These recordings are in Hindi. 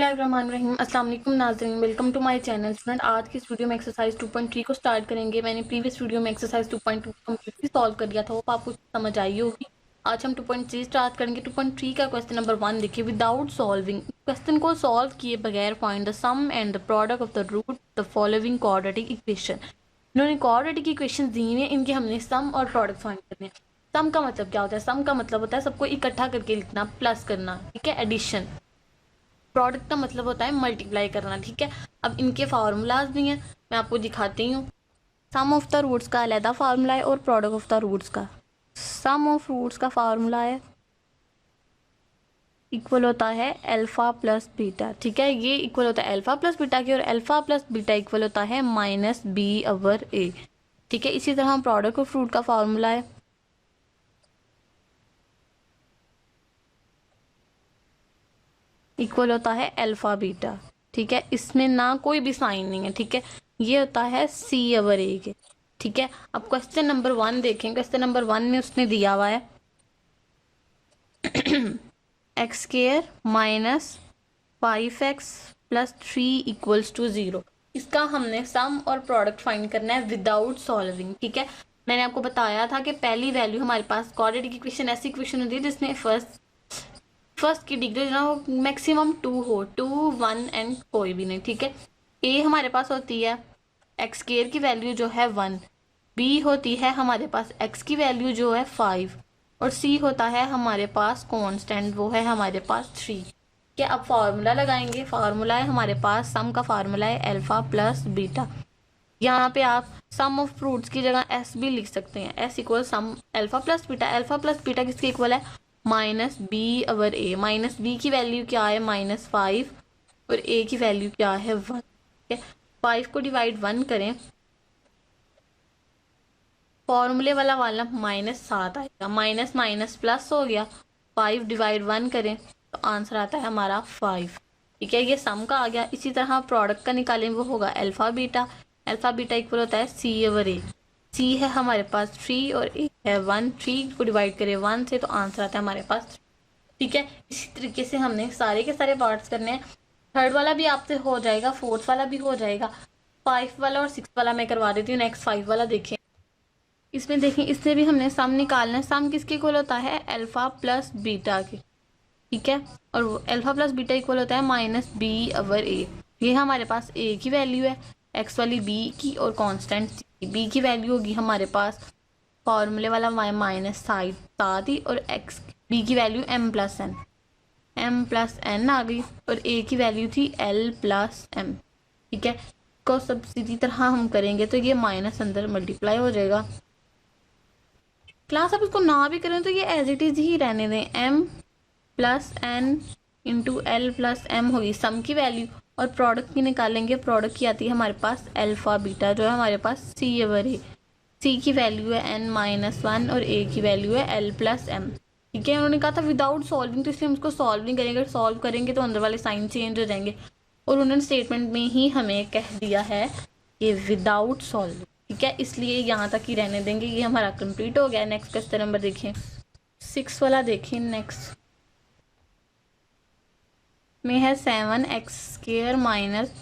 बिस्मिल्लाहिर्रहमानिर्रहीम। अस्सलाम वालेकुम नाज़रीन, welcome to my channel. Student, आज की इस वीडियो में एक्सरसाइज 2.3 को स्टार्ट करेंगे। मैंने प्रीवियस वीडियो में एक्सरसाइज 2.2 कम्प्लीटली सॉल्व कर दिया था, वो आपको समझ आई होगी। आज हम 2.3 स्टार्ट करेंगे। 2.3 का क्वेश्चन नंबर 1 देखिए। विदाउट सॉल्विंग, क्वेश्चन को सॉल्व किए बगैर find the sum and the product of the root the following quadratic equation. इन्होंने क्वाड्रेटिक इक्वेशन दी हुई है, इनके हमने सम और प्रोडक्ट फाइंड करने हैं। सम का मतलब क्या होता है? सम का मतलब होता है सबको इकट्ठा करके लिखना, प्लस करना, ठीक है, एडिशन। प्रोडक्ट का मतलब होता है मल्टीप्लाई करना, ठीक है। अब इनके फार्मूलाज भी हैं, मैं आपको दिखाती हूँ। सम ऑफ द रूट्स का अलहदा फार्मूला है और प्रोडक्ट ऑफ द रूट्स का। सम ऑफ रूट्स का फार्मूला है इक्वल होता है अल्फा प्लस बीटा, ठीक है। ये इक्वल होता है अल्फा प्लस बीटा की, और अल्फा प्लस बीटा इक्वल होता है माइनस बी ओवर ए, ठीक है। इसी तरह प्रोडक्ट ऑफ रूट का फार्मूला है इक्वल होता है अल्फा बीटा, ठीक है। इसमें ना कोई भी साइन नहीं है, ठीक है। ये होता है सी ओवर ए के, ठीक है। अब क्वेश्चन नंबर 1 देखें। क्वेश्चन नंबर 1 में उसने दिया हुआ है x square minus 5x plus 3 equals to 0। इसका हमने सम और प्रोडक्ट फाइंड करना है विदाउट सॉल्विंग, ठीक है। मैंने आपको बताया था कि पहली वैल्यू हमारे पास क्वाड्रेटिक इक्वेशन ऐसी इक्वेशन होती है जिसमें फर्स्ट की डिग्री जो ना वो मैक्सिमम 2 हो, 2, 1 एंड कोई भी नहीं, ठीक है। ए हमारे पास होती है एक्स स्क्वायर की वैल्यू जो है 1, बी होती है हमारे पास एक्स की वैल्यू जो है 5, और सी होता है हमारे पास कांस्टेंट, वो है हमारे पास 3। क्या अब फार्मूला लगाएंगे। फार्मूला है हमारे पास, सम का फार्मूला है अल्फा प्लस बीटा। यहाँ पे आप सम ऑफ फ्रूट्स की जगह एस भी लिख सकते हैं, एस इक्वल सम alpha plus beta. Alpha plus beta किसके इक्वल है? Minus B over A. Minus B की वैल्यू क्या है? -5, और ए की वैल्यू क्या है? 1, ठीक है। 5 को डिवाइड 1 करें, फॉर्मूले वाला -7 आएगा, माइनस माइनस प्लस हो गया। 5 डिवाइड 1 करें तो आंसर आता है हमारा 5, ठीक है। ये सम का आ गया। इसी तरह प्रोडक्ट का निकालें, वो होगा alpha beta. Alpha beta equal होता है सी ओवर ए। सी है हमारे पास 3 और ए है 1। 3 को डिवाइड करें 1 से तो आंसर आता है हमारे पास 3, ठीक है। इसी तरीके से हमने सारे के सारे पार्ट्स करने हैं। थर्ड वाला भी आपसे हो जाएगा, फोर्थ वाला भी हो जाएगा, 5 वाला और 6 वाला मैं करवा देती हूँ। नेक्स्ट 5 वाला देखें। इसमें देखें, इससे भी हमने सम निकालना है। सम किसके इक्वल होता है? अल्फा प्लस बीटा के, ठीक है। और अल्फा प्लस बीटा इक्वल होता है माइनस बी ओवर ए। ये हमारे पास ए की वैल्यू है, एक्स वाली बी की, और कांस्टेंट सी। बी की वैल्यू होगी हमारे पास फॉर्मूले वाला माइनस साइड 7 ही, और एक्स बी की वैल्यू m प्लस n आ गई, और ए की वैल्यू थी l प्लस m, ठीक है। को सब सीधी तरह हम करेंगे तो ये माइनस अंदर मल्टीप्लाई हो जाएगा। क्लास आप इसको ना भी करें तो ये एज इट इज ही रहने दें। m plus n into L plus M होगी सम की वैल्यू, और प्रोडक्ट की निकालेंगे। प्रोडक्ट की आती है हमारे पास अल्फा बीटा, जो है हमारे पास सी ओवर ए। सी की वैल्यू है n-1 और ए की वैल्यू है l प्लस एम, ठीक है। उन्होंने कहा था विदाउट सॉल्विंग, तो इसलिए हम इसको सॉल्व नहीं करेंगे। सॉल्व करेंगे तो अंदर वाले साइन चेंज हो जाएंगे, और उन्होंने स्टेटमेंट में ही हमें कह दिया है कि विदाउट सॉल्विंग, ठीक है। इसलिए यहाँ तक ही रहने देंगे। ये हमारा कंप्लीट हो गया। नेक्स्ट क्वेश्चन नंबर देखें, 6 वाला देखें। नेक्स्ट में है 7x square minus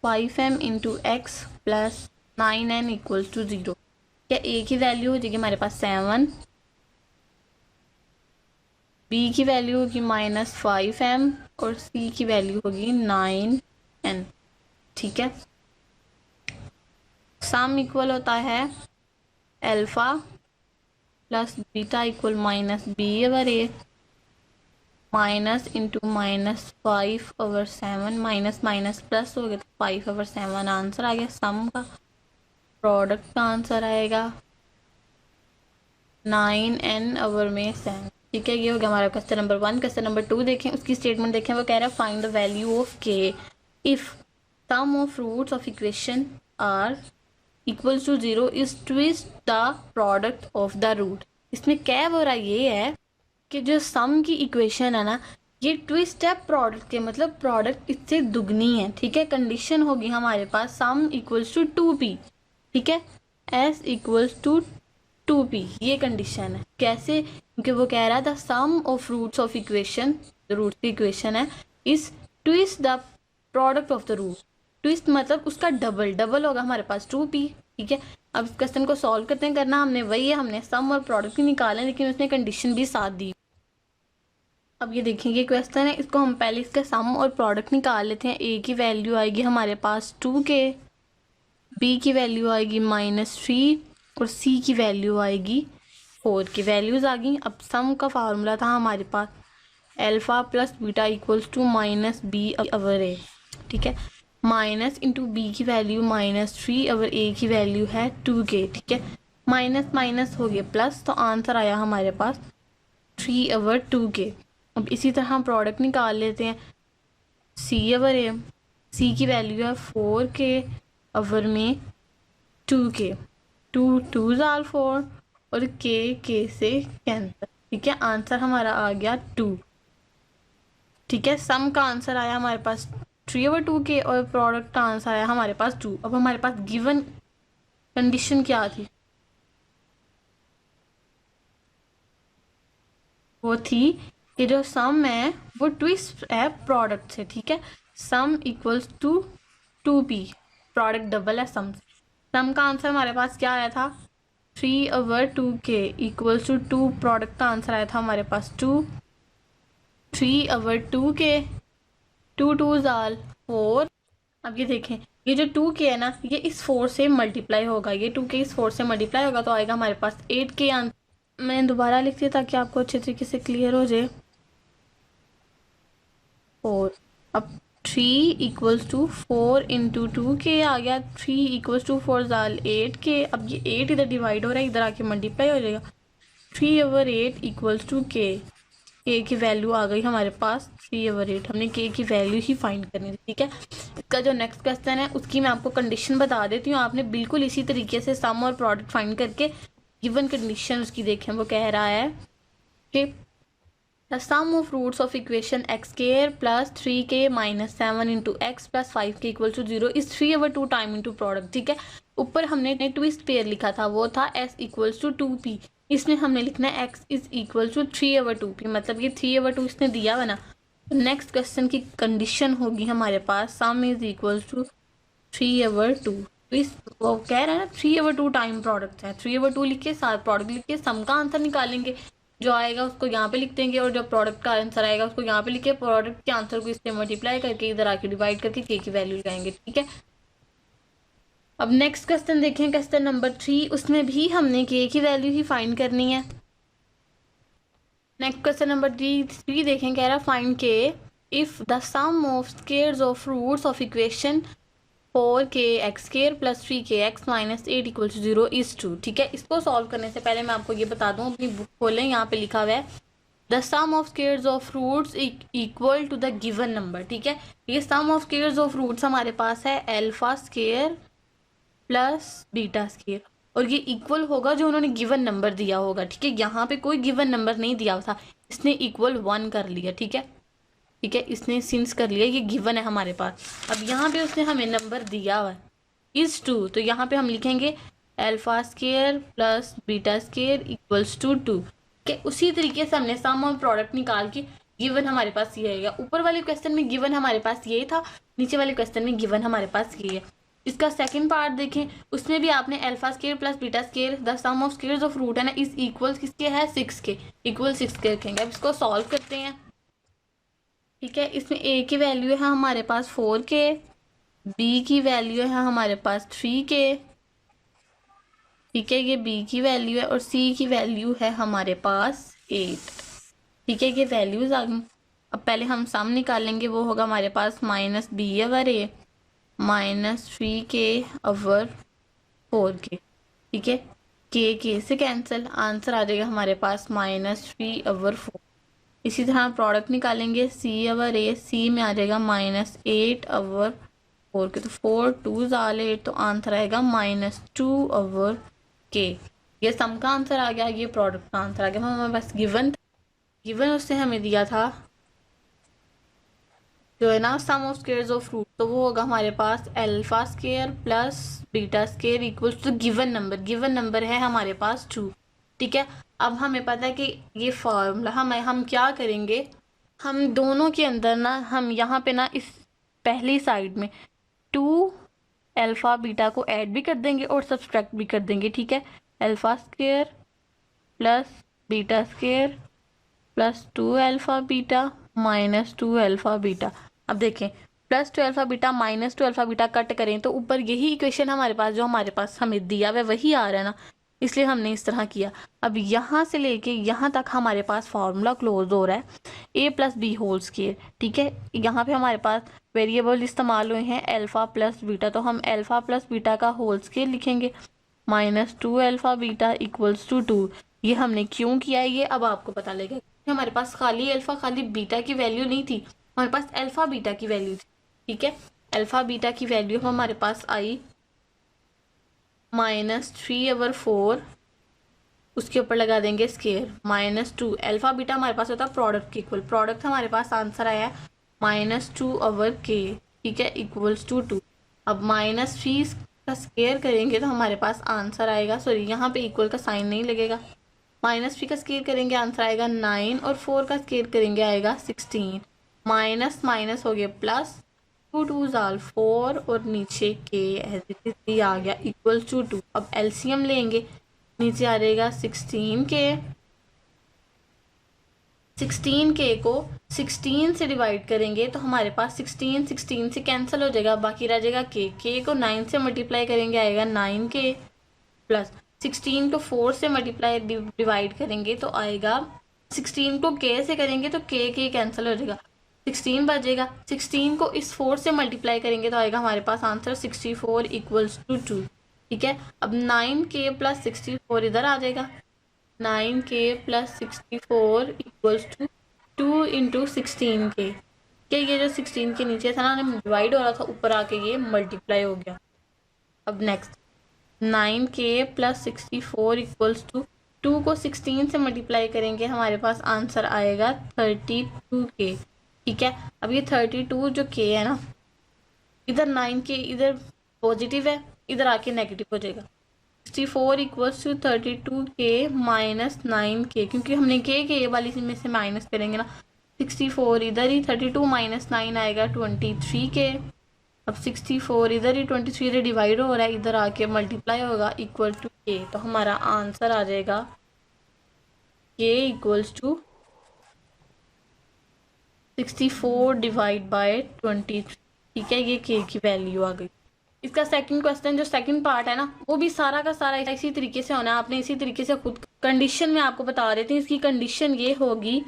5m into x plus 9n equals to 0। क्या ए की वैल्यू हो जाएगी हमारे पास 7, बी की वैल्यू होगी -5m, और सी की वैल्यू होगी 9n, ठीक है। सम इक्वल होता है alpha plus beta equal minus B over A minus into -5/7, minus minus plus हो गया तो 5/7 आंसर आ गया सम का। प्रोडक्ट का आंसर आएगा 9n/7, ठीक है। ये हो गया हमारा क्वेश्चन नंबर 1। क्वेश्चन नंबर 2 देखें, उसकी स्टेटमेंट देखें। वो कह रहा है find the value of k if sum of roots of equation are equals to 0 is twice the product of the root. इसमें क्या हो रहा ये है कि जो सम की इक्वेशन है ना, ये ट्विस्ट है प्रोडक्ट के, मतलब प्रोडक्ट इससे दुगनी है, ठीक है। कंडीशन होगी हमारे पास सम इक्वल्स टू 2p, ठीक है। s इक्वल्स टू 2p, ये कंडीशन है। कैसे? क्योंकि वो कह रहा था sum of roots of equation, root की इक्वेशन है, is twice the product of the root, twice मतलब उसका डबल, डबल होगा हमारे पास 2p। ठीक है, अब इस क्वेश्चन को सॉल्व करते हैं, करना हमने वही है, हमने सम और प्रोडक्ट ही निकाले हैं, लेकिन उसने कंडीशन भी साथ दी। अब ये देखेंगे क्वेश्चन है, इसको हम पहले इसका सम और प्रोडक्ट निकाल लेते हैं। a की वैल्यू आएगी हमारे पास 2k, b की वैल्यू आएगी -3 और c की वैल्यू आएगी 4 की वैल्यूज आ गई। अब सम का फार्मूला था हमारे पास alpha plus beta equals to -b over a। ठीक है, माइनस इंटू बी की वैल्यू -3 अवर a की वैल्यू है 2k। ठीक है, माइनस माइनस हो गया प्लस, तो आंसर आया हमारे पास 3 अवर 2k। अब इसी तरह हम प्रोडक्ट निकाल लेते हैं। c अवर a, c की वैल्यू है 4k अवर में 2k, 2 ज़ाल 4 और k से कैंसिल। ठीक है, आंसर हमारा आ गया 2। ठीक है, सम का आंसर आया हमारे पास 3 ओवर 2k और प्रोडक्ट का आंसर आया हमारे पास 2। अब हमारे पास गिवन कंडीशन क्या थी, वो थी कि जो सम है वो ट्विस्ट है प्रोडक्ट से। ठीक है, sum equals to 2p, product double है सम से। सम का आंसर हमारे पास क्या आया था 3 over 2k equals to 2, product का आंसर आया था हमारे पास 2, 3 ओवर 2k, 2 ज़ाल 4। अब ये देखें, ये जो 2k है ना, ये इस 4 से मल्टीप्लाई होगा, ये 2k इस 4 से मल्टीप्लाई होगा तो आएगा हमारे पास 8k आंसर। मैं दोबारा लिखती हूँ ताकि आपको अच्छे तरीके से क्लियर हो जाए। 4, अब 3 इक्वल्स टू 4 इंटू 2k आ गया, 3 इक्वल्स टू 4 ज़ाल 8k। अब ये 8 इधर डिवाइड हो रहा है, इधर आके मल्टीप्लाई हो जाएगा। 3 over 8 equals to k, k की वैल्यू आ गई हमारे पास 3 ओवर 8। हमने k की वैल्यू ही फाइंड करनी थी। ठीक है, इसका जो नेक्स्ट क्वेश्चन है उसकी मैं आपको कंडीशन बता देती हूँ। आपने बिल्कुल इसी तरीके से सम और प्रोडक्ट फाइंड करके गिवन कंडीशन उसकी देखें। वो कह रहा है कि the sum of roots of equation x square plus 3k minus 7 into x plus 5k equal to 0 is 3 over 2 time into product. ठीक है, ऊपर हमने ट्विस्ट पेयर लिखा था, वो था s इक्वल्स टू 2p, इसमें हमने लिखना है x is equal to 3 over 2p, मतलब ये 3 ओवर 2 इसने दिया हुआ ना। नेक्स्ट क्वेश्चन की कंडीशन होगी हमारे पास sum is equal to 3 over 2। वो कह रहा है ना 3 ओवर 2 टाइम प्रोडक्ट है, 3 ओवर 2 लिख के साथ प्रोडक्ट लिख के सम का आंसर निकालेंगे। जो आएगा उसको यहाँ पे लिख देंगे और जो प्रोडक्ट का आंसर आएगा उसको यहाँ पे लिख के प्रोडक्ट के आंसर को इससे मल्टीप्लाई करके इधर आके डिवाइड करके के की वैल्यू लगाएंगे। ठीक है, अब नेक्स्ट क्वेश्चन देखें, क्वेश्चन नंबर 3, उसमें भी हमने के की वैल्यू ही फाइंड करनी है। नेक्स्ट क्वेश्चन नंबर 3 देखें, कह रहा find k if the sum of squares of roots of equation 4k x square plus 3k x minus 8 equal to 0 is 2। ठीक है, इसको सॉल्व करने से पहले मैं आपको ये बता दूं, अपनी बुक खोलें, यहाँ पे लिखा हुआ है the sum of squares of roots equal to the given number. ठीक है, ये sum of squares of roots हमारे पास है alpha square plus beta square, और ये इक्वल होगा जो उन्होंने गिवन नंबर दिया होगा। ठीक है, यहाँ पे कोई गिवन नंबर नहीं दिया था, इसने इक्वल 1 कर लिया। ठीक है, ठीक है, इसने सिंस कर लिया, ये गिवन है हमारे पास। अब यहाँ पे उसने हमें नंबर दिया हुआ है इज 2, तो यहाँ पे हम लिखेंगे alpha square plus beta square equals to 2। ठीक है, उसी तरीके से हमने सम और प्रोडक्ट निकाल के गिवन हमारे पास ये आएगा। ऊपर वाले क्वेश्चन में गिवन हमारे पास ये था, नीचे वाले क्वेश्चन में गिवन हमारे पास ये है। इसका सेकंड पार्ट देखें, उसमें भी आपने alpha square plus beta square the sum of squares of root है ना, इस इक्वल किसके है 6 के, इक्वल 6 के रखेंगे। अब इसको सॉल्व करते हैं। ठीक है, इसमें a की वैल्यू है हमारे पास 4k, b की वैल्यू है हमारे पास 3k। ठीक है, ये b की वैल्यू है और c की वैल्यू है हमारे पास 8। ठीक है, ये वैल्यूज आ गई। अब पहले हम सम निकालेंगे, वो होगा हमारे पास -b over a minus 3k over 4k। ठीक है, k से कैंसिल, आंसर आ जाएगा हमारे पास -3 ओवर 4। इसी तरह प्रोडक्ट निकालेंगे, c ओवर a, c में आ जाएगा -8 ओवर 4 के, तो 4 2 ज़ाल 8, तो आंसर आएगा -2 ओवर k। ये सम का आंसर आ गया, ये प्रोडक्ट का आंसर आ गया। हमारे पास गिवन उससे हमें दिया था जो है ना sum of squares of root, तो वो होगा हमारे पास alpha square plus beta square equals to given number है हमारे पास 2। ठीक है, अब हमें पता है कि ये फॉर्मूला हम क्या करेंगे, हम दोनों के अंदर ना हम यहाँ पे ना इस पहली साइड में 2 अल्फ़ा बीटा को ऐड भी कर देंगे और सब्सट्रैक्ट भी कर देंगे, ठीक है। Alpha square plus beta square plus 2 alpha beta minus 2 alpha beta. अब देखें +2 alpha beta minus 2 alpha beta cut करें तो ऊपर यही इक्वेशन हमारे पास जो हमारे पास हमें दिया हुआ वही आ रहा है ना, इसलिए हमने इस तरह किया। अब यहाँ से लेके यहाँ तक हमारे पास फार्मूला क्लोज हो रहा है a+b², ठीक है। यहाँ पे हमारे पास वेरिएबल इस्तेमाल हुए हैं अल्फ़ा प्लस बीटा, तो हम अल्फ़ा प्लस बीटा का होल स्केयर लिखेंगे -2 अल्फ़ा बीटा इक्वल्स टू 2। ये हमने क्यों किया है ये अब आपको पता लगेगा। हमारे पास खाली अल्फ़ा खाली बीटा की वैल्यू नहीं थी, हमारे पास अल्फ़ा बीटा की वैल्यू थी, ठीक है। अल्फ़ा बीटा की वैल्यू हमारे पास आई -3/4, उसके ऊपर लगा देंगे स्केयर -2। अल्फ़ा बीटा हमारे पास होता है प्रोडक्ट के इक्वल, प्रोडक्ट हमारे पास आंसर आया -2/k, ठीक है, इक्वल्स टू 2। अब -3 का स्केयर करेंगे तो हमारे पास आंसर आएगा, सॉरी यहाँ पे इक्वल का साइन नहीं लगेगा, -3 का स्केयर करेंगे आंसर आएगा 9 और 4 का स्केयर करेंगे आएगा 16। माइनस माइनस हो गया प्लस, 2 2 ज़ाल 4 और नीचे के एज इट इज आ गया इक्वल्स टू 2। अब एलसीएम लेंगे, नीचे आ जाएगा 16k को 16 से डिवाइड करेंगे तो हमारे पास 16 से कैंसिल हो जाएगा, बाकी रह जाएगा k को 9 से मल्टीप्लाई करेंगे आएगा 9k प्लस 16 को 4 से मल्टीप्लाई डिवाइड करेंगे तो आएगा 16 को k से करेंगे तो k कैंसिल हो जाएगा, 16 बचेगा। 16 को इस 4 से मल्टीप्लाई करेंगे तो आएगा हमारे पास आंसर 64 इक्वल्स टू 2, ठीक है। अब 9k प्लस 64 इधर आ जाएगा, 9k plus 64 equals to 2 into 16k, क्या ये जो 16 के नीचे था ना डिवाइड हो रहा था, ऊपर आके ये मल्टीप्लाई हो गया। अब next 9k plus 64 equals to 2 को 16 से मल्टीप्लाई करेंगे हमारे पास आंसर आएगा 32k, ठीक है। अब ये 32 जो k है ना, इधर 9k इधर पॉजिटिव है, इधर आके नेगेटिव हो जाएगा। 64 equals to 32k minus 9k, क्योंकि हमने k वाली में से माइनस करेंगे ना, 64 इधर ही 32 माइनस 9 आएगा 23k। अब 64 इधर ही 23 इधर डिवाइड हो रहा है, इधर आके मल्टीप्लाई होगा इक्वल टू k, तो हमारा आंसर आ जाएगा k equals to 64 divide by 23, ठीक है। ये k की वैल्यू आ गई। इसका सेकंड क्वेश्चन जो सेकंड पार्ट है ना वो भी सारा का सारा इसी तरीके से होना है, आपने इसी तरीके से खुद कंडीशन में आपको बता रहे थे। इसकी कंडीशन ये होगी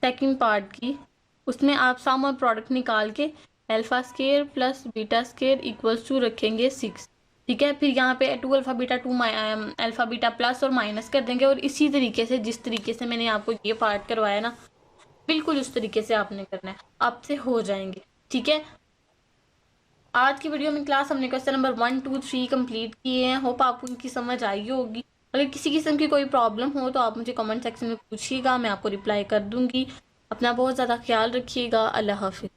सेकंड पार्ट की, उसमें आप सम और प्रोडक्ट निकाल के alpha square plus beta square equals to रखेंगे 6, ठीक है। फिर यहाँ पे 2 alpha beta 2 alpha beta plus और माइनस कर देंगे, और इसी तरीके से जिस तरीके से मैंने आपको ये पार्ट करवाया ना बिल्कुल उस तरीके से आपने करना है, आपसे हो जाएंगे, ठीक है। आज की वीडियो में क्लास हमने क्वेश्चन नंबर 1 2 3 कंप्लीट किए हैं। होप आपको इनकी समझ आई होगी। अगर किसी किस्म की कोई प्रॉब्लम हो तो आप मुझे कमेंट सेक्शन में पूछिएगा, मैं आपको रिप्लाई कर दूंगी। अपना बहुत ज़्यादा ख्याल रखिएगा। अल्लाह हाफिज़।